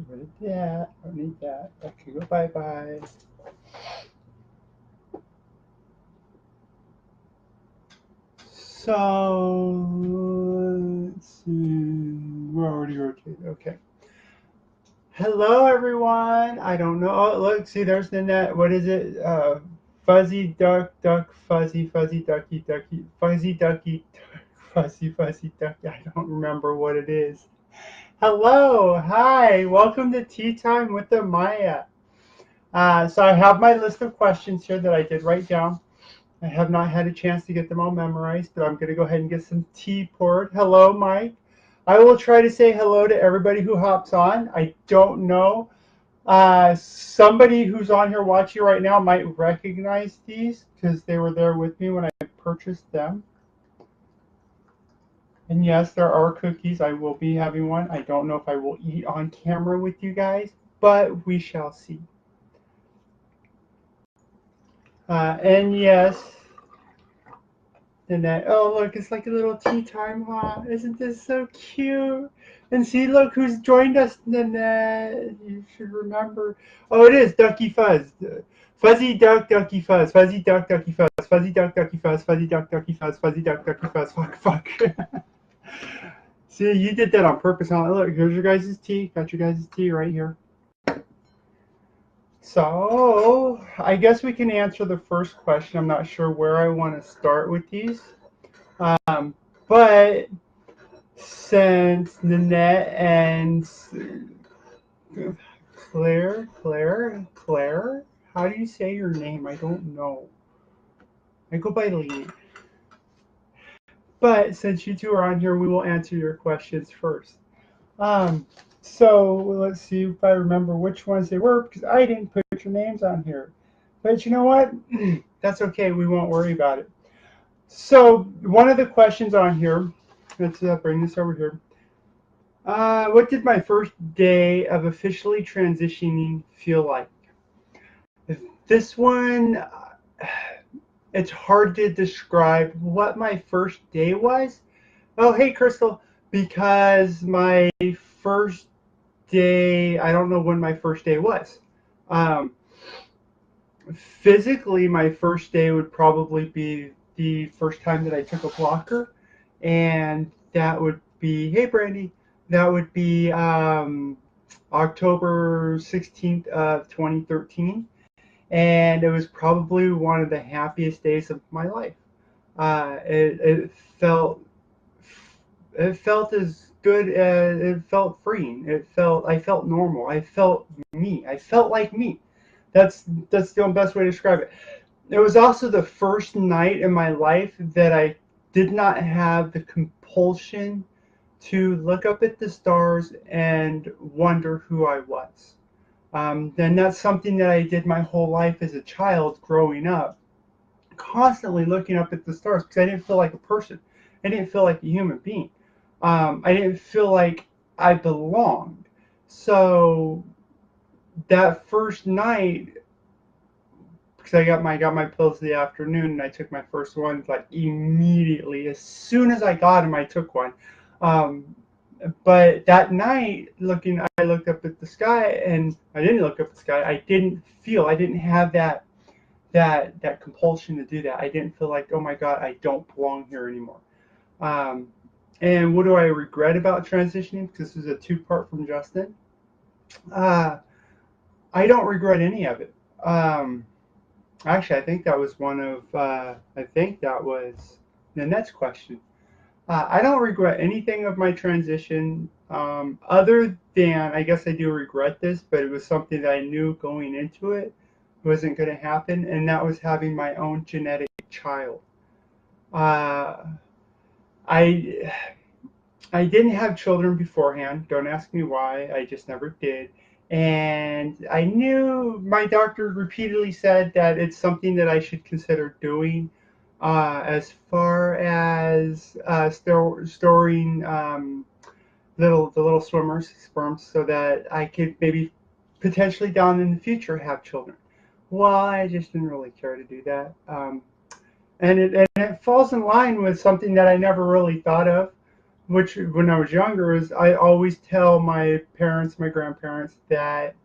What is that? I don't need that. Okay, go bye-bye. So, let's see. We're already rotated. Okay. Hello, everyone. I don't know. Oh, look, see, there's the net. What is it? Fuzzy duck, duck, fuzzy ducky, ducky, fuzzy ducky, fuzzy ducky. I don't remember what it is. Hello, hi, welcome to Tea Time with Amaya. So I have my list of questions here that I did write down. I have not had a chance to get them all memorized, but I'm going to go ahead and get some tea poured. Hello, Mike. I will try to say hello to everybody who hops on. I don't know. Somebody who's on here watching right now might recognize these because they were there with me when I purchased them. And yes, there are cookies. I will be having one. I don't know if I will eat on camera with you guys, but we shall see. And yes, Nanette. Oh, look, it's like a little tea time, huh? Isn't this so cute? And see, look who's joined us, Nanette. You should remember. Oh, it is Ducky Fuzz. Fuzzy Duck, Ducky Fuzz. Fuzzy Duck, Ducky Fuzz. Fuzzy Duck, Ducky Fuzz. Fuzzy Duck, Ducky Fuzz. Fuzzy Duck, Ducky Fuzz. Fuck. See, you did that on purpose, huh? Look, here's your guys' tea. Got your guys' tea right here. So, I guess we can answer the first question. I'm not sure where I want to start with these. But since Nanette and Claire, how do you say your name? I don't know. I go by Lee. But since you two are on here, we will answer your questions first. Um, so let's see if I remember which ones they were because I didn't put your names on here. But you know what? That's okay. We won't worry about it. So one of the questions on here, let's bring this over here. What did my first day of officially transitioning feel like? This one, it's hard to describe what my first day was. Oh, hey, Crystal, because my first day, I don't know when my first day was. Um, Physically, my first day would probably be the first time that I took a blocker, and that would be, hey, Brandy, that would be October 16th of 2013, and it was probably one of the happiest days of my life. It felt as good as it felt freeing. I felt normal. I felt me. I felt like me. That's the best way to describe it. It was also the first night in my life that I did not have the compulsion to look up at the stars and wonder who I was. And that's something that I did my whole life as a child growing up, constantly looking up at the stars because I didn't feel like a person. I didn't feel like a human being. I didn't feel like I belonged. So that first night, because I got my pills in the afternoon and I took my first one like immediately. As soon as I got them, I took one. Um, but that night, I looked up at the sky and I didn't look up at the sky. I didn't have that compulsion to do that. I didn't feel like, oh my God, I don't belong here anymore. Um, and what do I regret about transitioning? Because this is a two-part from Justin. Uh, I don't regret any of it. Actually, I think that was I think that was the next question. I don't regret anything of my transition, other than I guess I do regret this, but it was something that I knew going into it wasn't going to happen, and that was having my own genetic child. Uh, I I didn't have children beforehand. Don't ask me why. I just never did. And I knew my doctor repeatedly said that it's something that I should consider doing as far as storing the little swimmers sperms so that I could maybe potentially down in the future have children. Well, I just didn't really care to do that. And it falls in line with something that I never really thought of which when I was younger, is I always tell my parents, my grandparents, that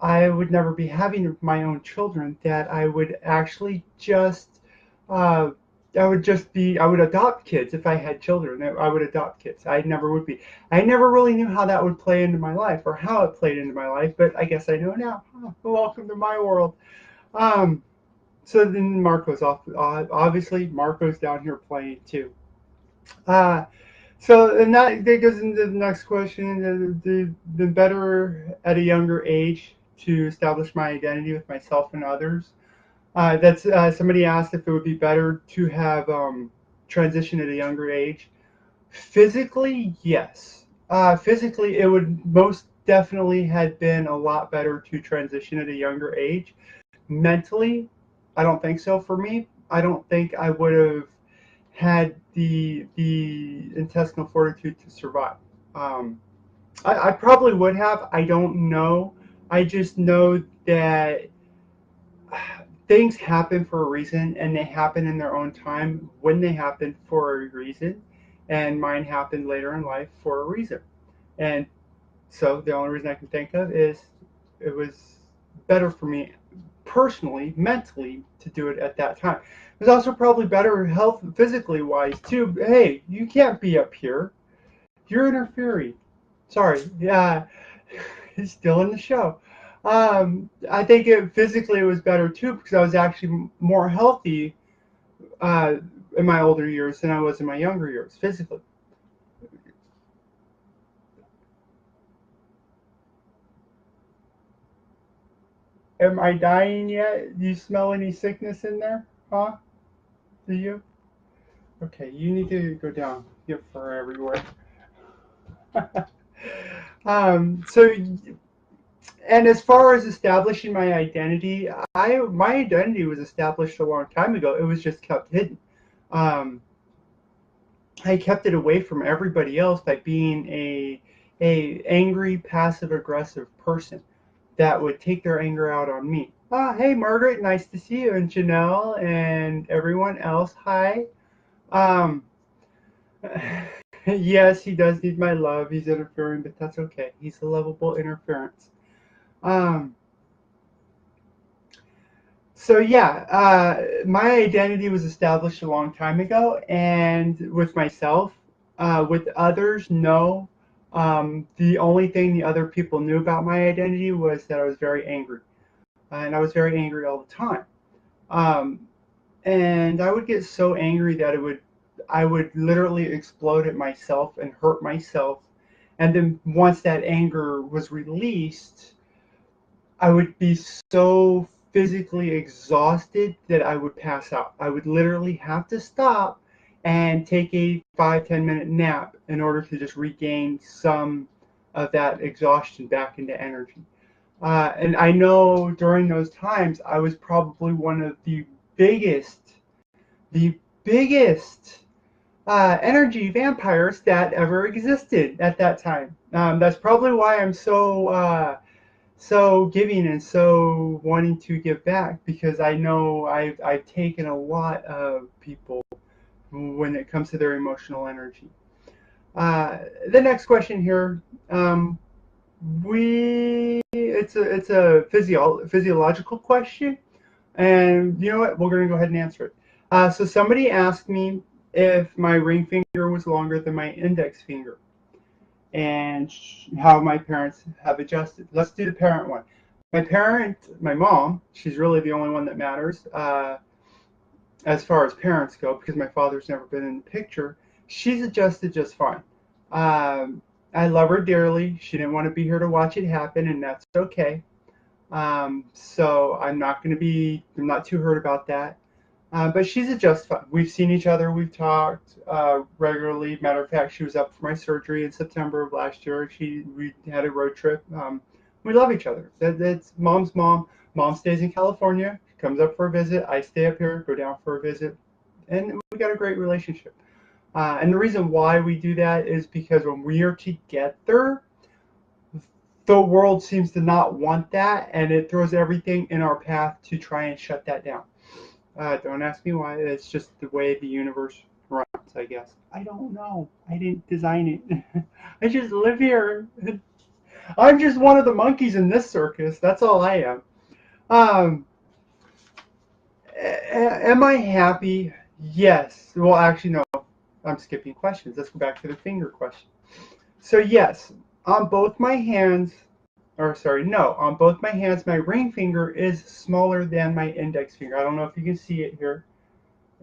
I would never be having my own children, that I would actually just, uh, I would adopt kids if I had children. I would adopt kids. I never would be. I never really knew how that would play into my life or how it played into my life, but I guess I know now. Oh, welcome to my world. Um, so then Marco's off. Obviously, Marco's down here playing too. Uh, and that goes into the next question. The better at a younger age to establish my identity with myself and others. That's Somebody asked if it would be better to have transition at a younger age. Physically, yes. Physically, it would most definitely have been a lot better to transition at a younger age. Mentally, I don't think so for me. I don't think I would have had the intestinal fortitude to survive. Um, I probably would have. I don't know. I just know that things happen for a reason, and they happen in their own time when they happen for a reason. And mine happened later in life for a reason. And so the only reason I can think of is it was better for me personally, mentally, to do it at that time. It was also probably better health physically wise too. Hey, you can't be up here. You're interfering. Sorry. Yeah, he's still in the show. I think physically it was better too because I was actually more healthy uh, in my older years than I was in my younger years physically. Am I dying yet? Do you smell any sickness in there? Huh? Do you? Okay, you need to go down. You have fur everywhere. So, and as far as establishing my identity, my identity was established a long time ago. It was just kept hidden. Um, I kept it away from everybody else by being a angry, passive aggressive person that would take their anger out on me. Ah, hey Margaret, nice to see you, and Janelle and everyone else. Hi. Um, yes, he does need my love. He's interfering, but that's okay. He's a lovable interference. Um, so yeah, my identity was established a long time ago, and with myself, with others, no. The only thing the other people knew about my identity was that I was very angry, and I was very angry all the time. Um, and I would get so angry that I would literally explode at myself and hurt myself. And then once that anger was released, I would be so physically exhausted that I would pass out. I would literally have to stop and take a 5-10 minute nap in order to just regain some of that exhaustion back into energy. And I know during those times, I was probably one of biggest, the biggest energy vampires that ever existed at that time. That's probably why I'm so giving and so wanting to give back because I know I've taken a lot of people when it comes to their emotional energy. The next question here, it's a physiological question, and you know what? We're gonna go ahead and answer it. So somebody asked me if my ring finger was longer than my index finger and how my parents have adjusted. Let's do the parent one. My mom, she's really the only one that matters as far as parents go because my father's never been in the picture. She's adjusted just fine. I love her dearly. She didn't want to be here to watch it happen, and that's okay. So I'm not too hurt about that. But she's a just fine. We've seen each other. We've talked regularly. Matter of fact, she was up for my surgery in September of last year. We had a road trip. We love each other. That's mom's mom. Mom stays in California. She comes up for a visit. I stay up here, go down for a visit, and we got a great relationship. And the reason why we do that is because when we are together, the world seems to not want that, and it throws everything in our path to try and shut that down. Don't ask me why. It's just the way the universe runs, I guess. I don't know. I didn't design it. I just live here. I'm just one of the monkeys in this circus. That's all I am. Um, am I happy? Yes. Well, actually, no. I'm skipping questions. Let's go back to the finger question. So, yes, on both my hands, or sorry, no, on both my hands, my ring finger is smaller than my index finger. I don't know if you can see it here,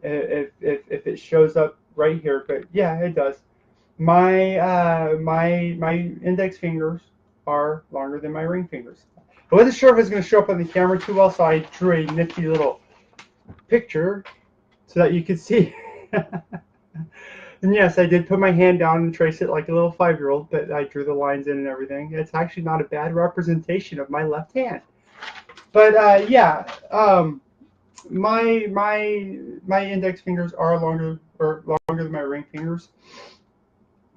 if it shows up right here, but yeah, it does. My index fingers are longer than my ring fingers. I wasn't sure if it was going to show up on the camera too well, so I drew a nifty little picture so that you could see. And yes, I did put my hand down and trace it like a little 5-year-old, but I drew the lines in and everything. It's actually not a bad representation of my left hand. But yeah, my index fingers are longer than my ring fingers.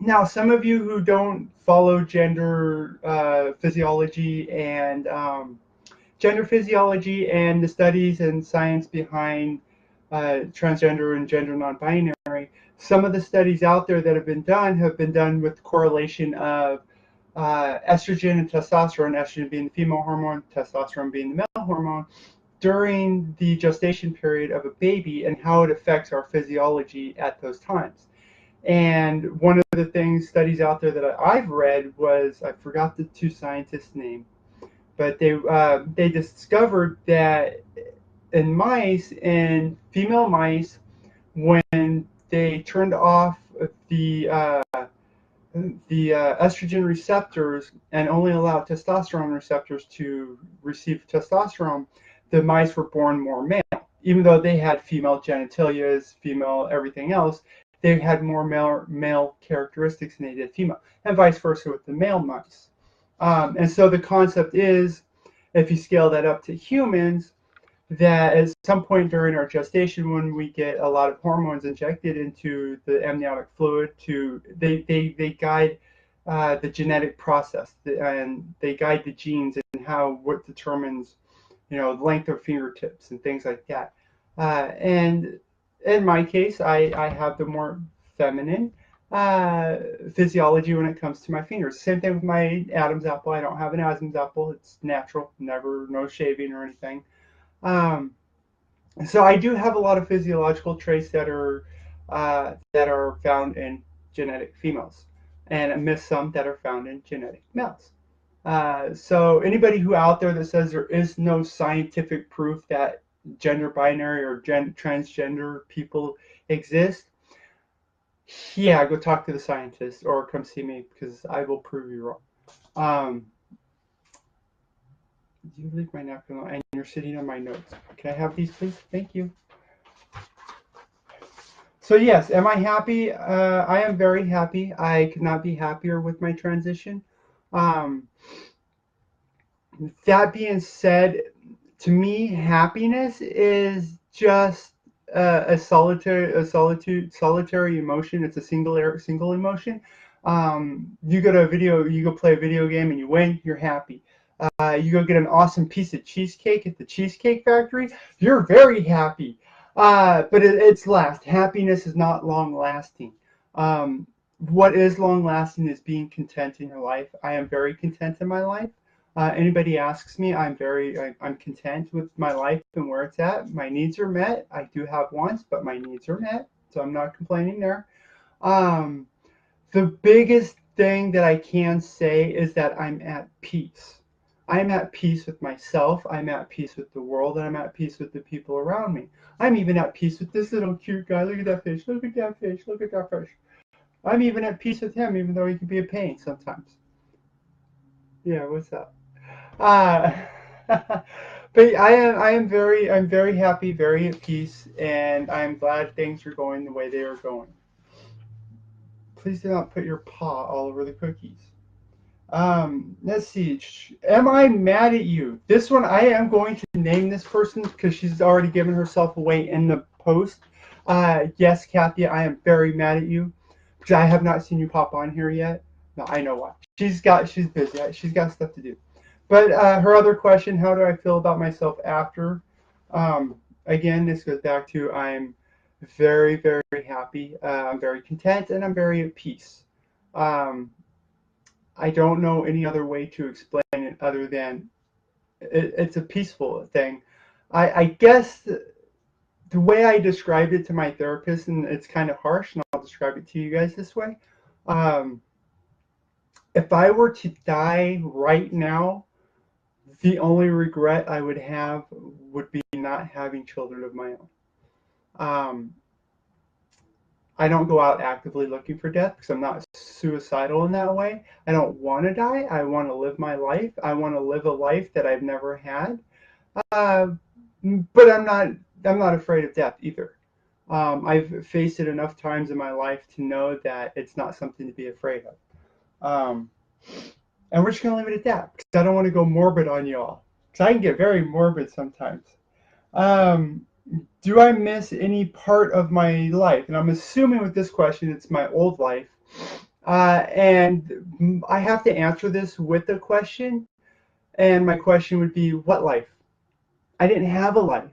Now, some of you who don't follow gender physiology and the studies and science behind transgender and gender non-binary, some of the studies out there that have been done with correlation of estrogen and testosterone, estrogen being the female hormone, testosterone being the male hormone, during the gestation period of a baby and how it affects our physiology at those times. And one of the studies out there that I've read was, I forgot the two scientists' name, but they discovered that in female mice, when they turned off the estrogen receptors and only allowed testosterone receptors to receive testosterone, the mice were born more male. Even though they had female genitalia, female everything else, they had more male characteristics than they did female, and vice versa with the male mice. And so the concept is, if you scale that up to humans, that at some point during our gestation, when we get a lot of hormones injected into the amniotic fluid, they guide the genetic process, and they guide the genes and what determines, the length of fingertips and things like that. And in my case, I have the more feminine physiology when it comes to my fingers. Same thing with my Adam's apple. I don't have an Adam's apple. It's natural, no shaving or anything. Um, so I do have a lot of physiological traits that are found in genetic females, and I miss some that are found in genetic males. So anybody who out there that says there is no scientific proof that gender binary or transgender people exist, yeah, go talk to the scientist or come see me because I will prove you wrong. Um, you leave my napkin alone, and you're sitting on my notes. Can I have these, please? Thank you. So yes, am I happy? I am very happy. I could not be happier with my transition. Um, that being said, to me, happiness is just solitary emotion. It's a single emotion. You go play a video game and you win, you're happy. You go get an awesome piece of cheesecake at the Cheesecake Factory, you're very happy. But it's last. Happiness is not long lasting. What is long lasting is being content in your life. I am very content in my life. Anybody asks me, I'm content with my life and where it's at. My needs are met. I do have wants, but my needs are met, so I'm not complaining there. Um, the biggest thing that I can say is that I'm at peace. I'm at peace with myself. I'm at peace with the world, and I'm at peace with the people around me. I'm even at peace with this little cute guy. Look at that fish. Look at that fish. Look at that fish. I'm even at peace with him, even though he can be a pain sometimes. Yeah, what's up? Uh, but I'm very happy, very at peace, and I'm glad things are going the way they are going. Please do not put your paw all over the cookies. Let's see. Am I mad at you? This one, I am going to name this person because she's already given herself away in the post. Yes, Kathy, I am very mad at you because I have not seen you pop on here yet. No, I know why. She's busy. She's got stuff to do. But her other question, how do I feel about myself after? Again, this goes back to very, very happy. I'm very content, and I'm very at peace. Um, I don't know any other way to explain it other than it's a peaceful thing. I guess the way I described it to my therapist, and it's kind of harsh, and I'll describe it to you guys this way. Um, if I were to die right now, the only regret I would have would be not having children of my own. Um, I don't go out actively looking for death because I'm not suicidal in that way. I don't want to die. I want to live my life. I want to live a life that I've never had. Uh, but I'm not afraid of death either. I've faced it enough times in my life to know that it's not something to be afraid of. Um, and we're just gonna leave it at that because I don't want to go morbid on y'all. Because I can get very morbid sometimes. Um, do I miss any part of my life? And I'm assuming with this question, it's my old life. And I have to answer this with a question. And my question would be, what life? I didn't have a life.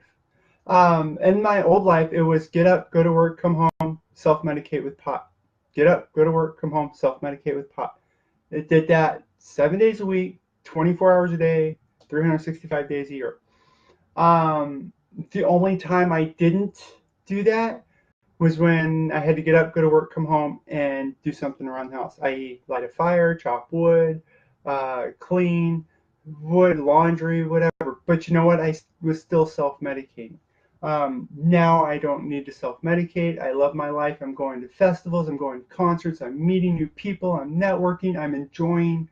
In my old life, it was get up, go to work, come home, self-medicate with pot. Get up, go to work, come home, self-medicate with pot. It did that 7 days a week, 24 hours a day, 365 days a year. Um, the only time I didn't do that was when I had to get up, go to work, come home, and do something around the house, i.e., light a fire, chop wood, clean wood, laundry, whatever. But you know what? I was still self-medicating. Now I don't need to self-medicate. I love my life. I'm going to festivals. I'm going to concerts. I'm meeting new people. I'm networking. I'm enjoying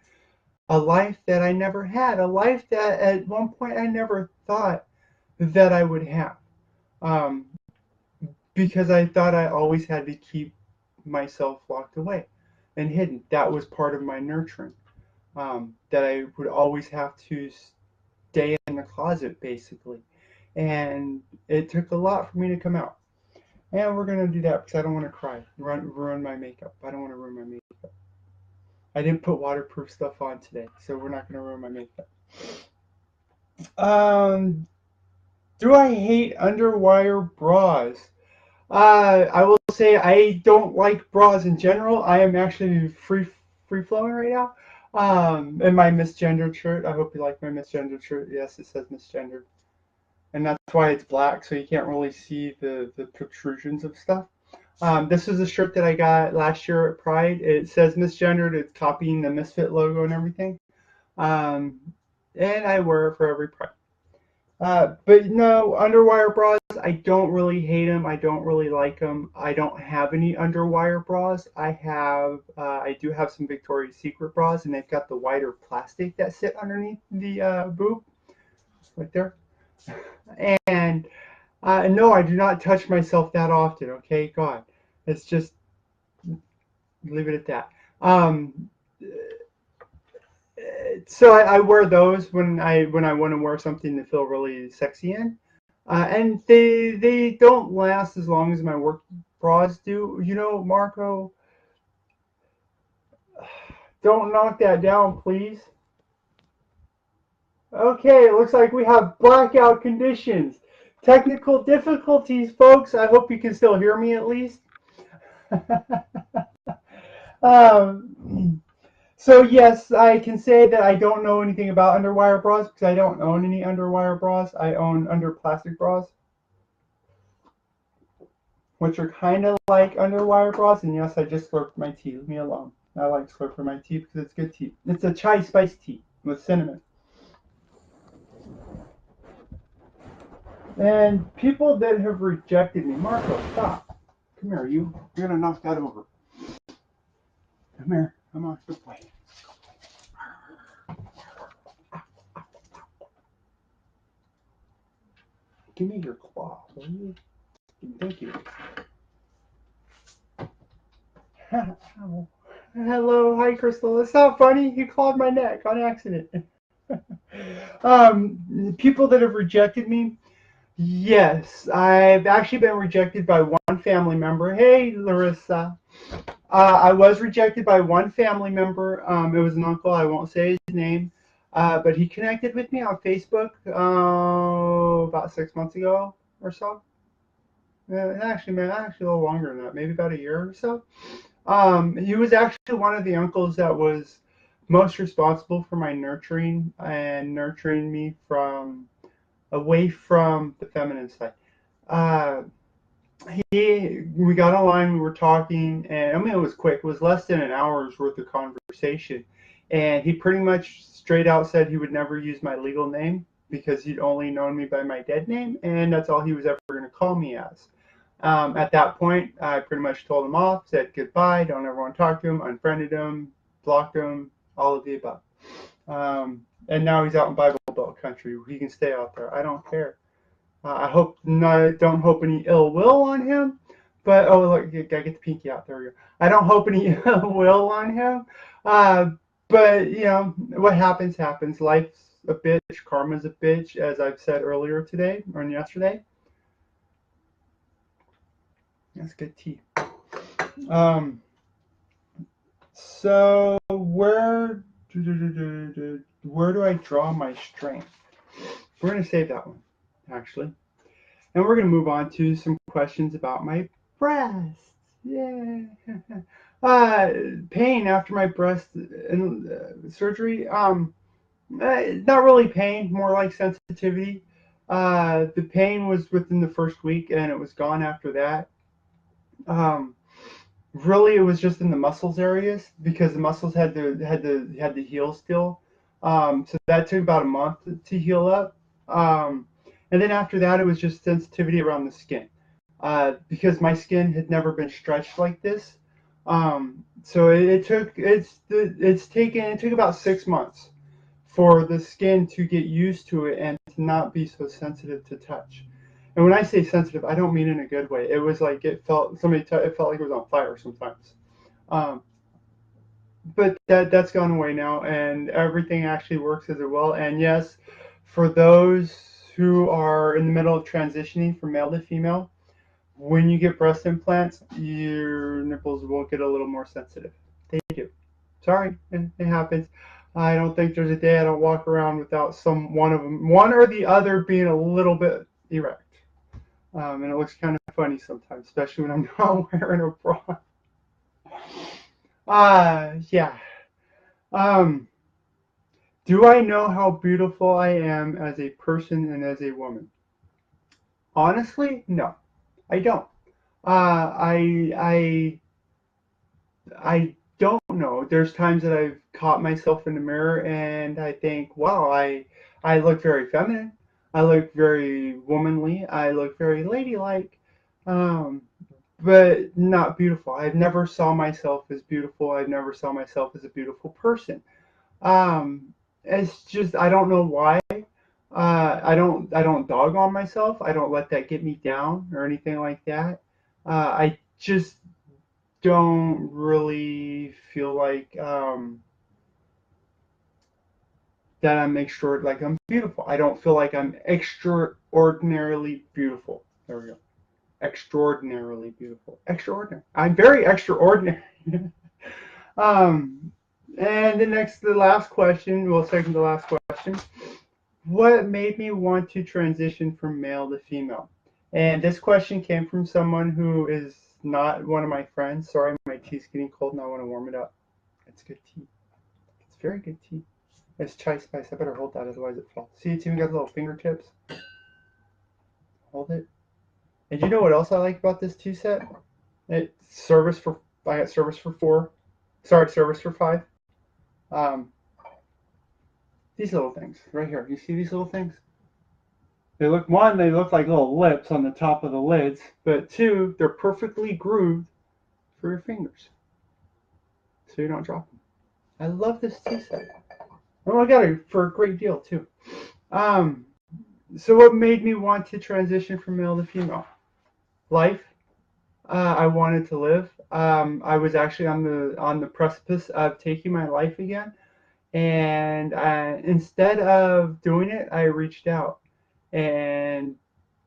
a life that I never had, a life that at one point I never thought that I would have. Um, because I thought I always had to keep myself locked away and hidden. That was part of my nurturing. That I would always have to stay in the closet, basically. And it took a lot for me to come out. And we're going to do that because I don't want to cry, ruin my makeup. I don't want to ruin my makeup. I didn't put waterproof stuff on today, so we're not going to ruin my makeup. Um, do I hate underwire bras? I will say I don't like bras in general. I am actually free flowing right now. In my misgendered shirt. I hope you like my misgendered shirt. Yes, it says misgendered. And that's why it's black, so you can't really see the protrusions of stuff. This is a shirt that I got last year at Pride. It says misgendered. It's copying the Misfit logo and everything. Um, and I wear it for every Pride. But no, underwire bras, I don't really hate them. I don't really like them. I don't have any underwire bras. I do have some Victoria's Secret bras, and they've got the wider plastic that sit underneath the boob, right there. And no, I do not touch myself that often. Okay, God, it's just leave it at that. So I wear those when I want to wear something to feel really sexy in, and they don't last as long as my work bras do. You know, Marco, don't knock that down, please. Okay, it looks like we have blackout conditions, technical difficulties, folks. I hope you can still hear me at least. um, So yes, I can say that I don't know anything about underwire bras because I don't own any underwire bras. I own under plastic bras, which are kind of like underwire bras. And yes, I just slurped my tea. Leave me alone. I like slurping my tea because it's good tea. It's a chai spice tea with cinnamon. And people that have rejected me, Marco, stop. Come here, you. You're gonna knock that over. Come here. Come on. Good boy. Give me your claw, will you? Thank you. Hello, hi Crystal. It's not funny. You clawed my neck on accident. People that have rejected me. Yes, I've actually been rejected by one family member. Hey, Larissa. I was rejected by one family member. It was an uncle. I won't say his name. But he connected with me on Facebook about 6 months ago or so. Actually, man, actually a little longer than that, maybe about a year or so. He was actually one of the uncles that was most responsible for my nurturing and nurturing me from away from the feminine side. Uh, we got online, we were talking, and I mean it was quick. It was less than an hour's worth of conversation, and he pretty much straight out said he would never use my legal name because he'd only known me by my dead name, and that's all he was ever going to call me as. At that point, I pretty much told him off, said goodbye, don't ever want to talk to him, unfriended him, blocked him, all of the above. And now he's out in Bible Belt country. He can stay out there. I don't care. I hope not. Don't hope any ill will on him. But oh look, I get the pinky out. There we go. I don't hope any ill will on him. Uh, but you know what happens happens. Life's a bitch. Karma's a bitch, as I've said earlier today or yesterday. That's good tea. Um, so where do I draw my strength? We're gonna save that one, actually. And we're going to move on to some questions about my breasts. Yeah. Pain after my breast surgery. Not really pain, more like sensitivity. The pain was within the first week, and it was gone after that. Um, Really, it was just in the muscles areas because the muscles had to heal still. So that took about a month to heal up. And then after that, it was just sensitivity around the skin because my skin had never been stretched like this. So it took about 6 months for the skin to get used to it and to not be so sensitive to touch. And when I say sensitive, I don't mean in a good way. It was like it felt it felt like it was on fire sometimes. Um, but that's gone away now, and everything actually works as well. And yes, for those who are in the middle of transitioning from male to female, when you get breast implants, your nipples will get a little more sensitive. They do. Sorry, it happens. I don't think there's a day I don't walk around without one of them, one or the other, being a little bit erect. And it looks kind of funny sometimes, especially when I'm not wearing a bra. Yeah. Um, do I know how beautiful I am as a person and as a woman? Honestly, no, I don't. I don't know. There's times that I've caught myself in the mirror and I think, wow, I look very feminine. I look very womanly. I look very ladylike. Um, but not beautiful. I've never saw myself as beautiful. I've never saw myself as a beautiful person. It's just I don't know why. I don't dog on myself. I don't let that get me down or anything like that. I just don't really feel like that I'm beautiful. I don't feel like I'm extraordinarily beautiful. There we go. Extraordinarily beautiful. Extraordinary. I'm very extraordinary. um, and the last question, well, second to last question. What made me want to transition from male to female? And this question came from someone who is not one of my friends. Sorry, my tea's getting cold and I want to warm it up. It's good tea. It's very good tea. It's chai spice. I better hold that, otherwise it falls. See, it's even got little fingertips. Hold it. And you know what else I like about this tea set? It's service for. I got service for 4. Sorry, service for 5. Um, these little things right here. You see these little things? They look like little lips on the top of the lids, but two, they're perfectly grooved for your fingers, so you don't drop them. I love this tea set. Oh, I got it for a great deal too. Um, so what made me want to transition from male to female? Life. I wanted to live. I was actually on the precipice of taking my life again, and instead of doing it, I reached out, and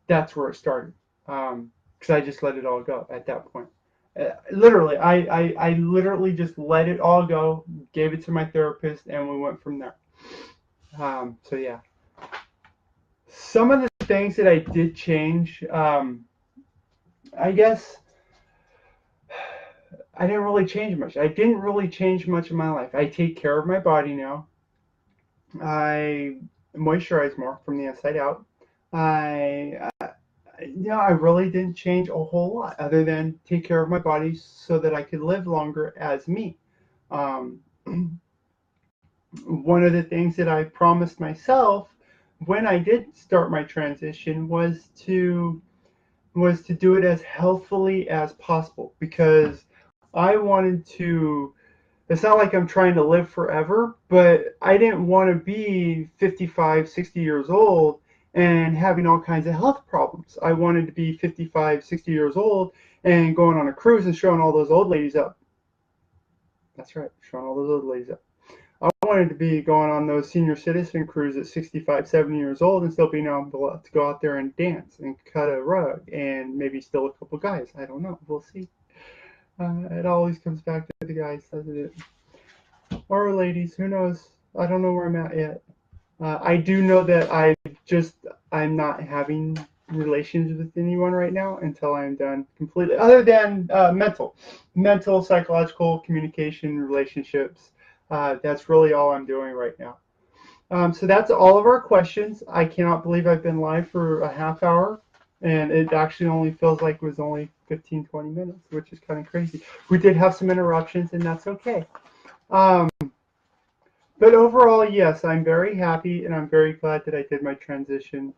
that's where it started. Because I just let it all go at that point. Literally, I literally just let it all go, gave it to my therapist, and we went from there. So yeah, some of the things that I did change. I guess I didn't really change much. I didn't really change much in my life. I take care of my body now. I moisturize more from the inside out. I really didn't change a whole lot other than take care of my body so that I could live longer as me. Um, One of the things that I promised myself when I did start my transition was to do it as healthfully as possible because I wanted to. It's not like I'm trying to live forever, but I didn't want to be 55, 60 years old and having all kinds of health problems. I wanted to be 55, 60 years old and going on a cruise and showing all those old ladies up. That's right, showing all those old ladies up. I wanted to be going on those senior citizen cruises at 65, 70 years old and still being able to go out there and dance and cut a rug and maybe still a couple guys. I don't know. We'll see. It always comes back to the guys, doesn't it? Or ladies, who knows? I don't know where I'm at yet. I do know that I'm not having relations with anyone right now until I'm done completely. Other than mental, psychological, communication, relationships. That's really all I'm doing right now. So that's all of our questions. I cannot believe I've been live for a half hour, and it actually only feels like it was only 15, 20 minutes, which is kind of crazy. We did have some interruptions, and that's okay. Um, but overall, yes, I'm very happy, and I'm very glad that I did my transition.